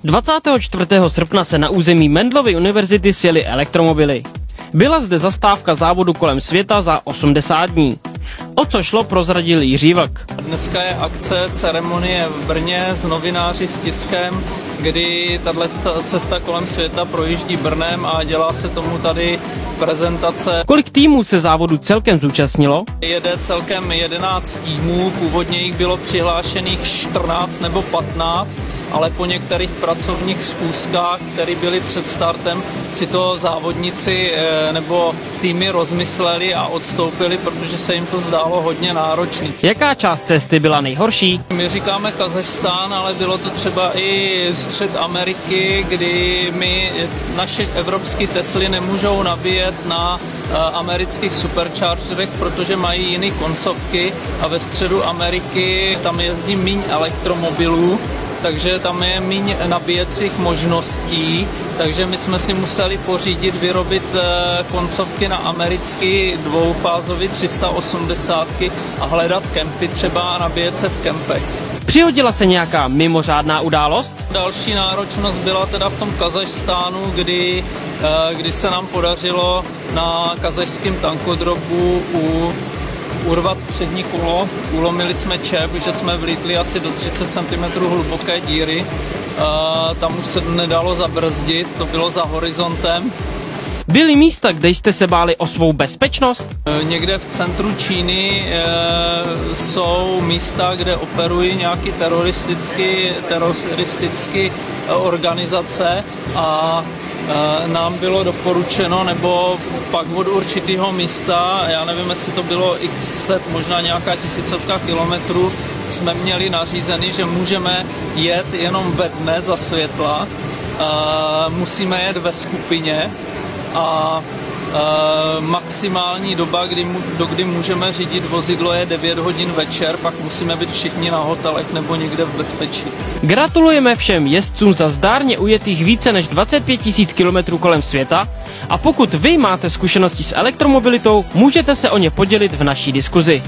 24. srpna se na území Mendelovy univerzity sjeli elektromobily. Byla zde zastávka závodu kolem světa za 80 dní. O co šlo, prozradil Jiří Vlk. Dneska je akce ceremonie v Brně s novináři, s tiskem, kdy tato cesta kolem světa projíždí Brnem a dělá se tomu tady prezentace. Kolik týmů se závodu celkem zúčastnilo? Jede celkem 11 týmů, původně jich bylo přihlášených 14 nebo 15, ale po některých pracovních schůzkách, které byly před startem, si to závodníci nebo týmy rozmysleli a odstoupili, protože se jim to zdálo hodně náročný. Jaká část cesty byla nejhorší? My říkáme Kazachstán, ale bylo to třeba i střed Ameriky, kdy naše evropské Tesly nemůžou nabíjet na amerických superchargerech, protože mají jiné koncovky a ve středu Ameriky tam jezdí míň elektromobilů, takže tam je míň nabíjecích možností, takže my jsme si museli pořídit, vyrobit koncovky na americký dvoufázový 380 a hledat kempy třeba a nabíjet se v kempech. Přihodila se nějaká mimořádná událost? Další náročnost byla teda v tom Kazachstánu, kdy se nám podařilo na kazašském tankodrobu urvat přední kolo. Ulomili jsme čep, že jsme vlítli asi do 30 cm hluboké díry. Tam už se nedalo zabrzdit, to bylo za horizontem. Byly místa, kde jste se báli o svou bezpečnost? Někde v centru Číny jsou místa, kde operují nějaké teroristické organizace a nám bylo doporučeno, nebo pak od určitého místa, já nevím, jestli to bylo x set, možná nějaká tisícovka kilometrů, jsme měli nařízený, že můžeme jet jenom ve dne za světla, musíme jet ve skupině a maximální doba, kdy můžeme řídit vozidlo, je 9 hodin večer, pak musíme být všichni na hotelech nebo někde v bezpečí. Gratulujeme všem jezdcům za zdárně ujetých více než 25 000 kilometrů kolem světa a pokud vy máte zkušenosti s elektromobilitou, můžete se o ně podělit v naší diskuzi.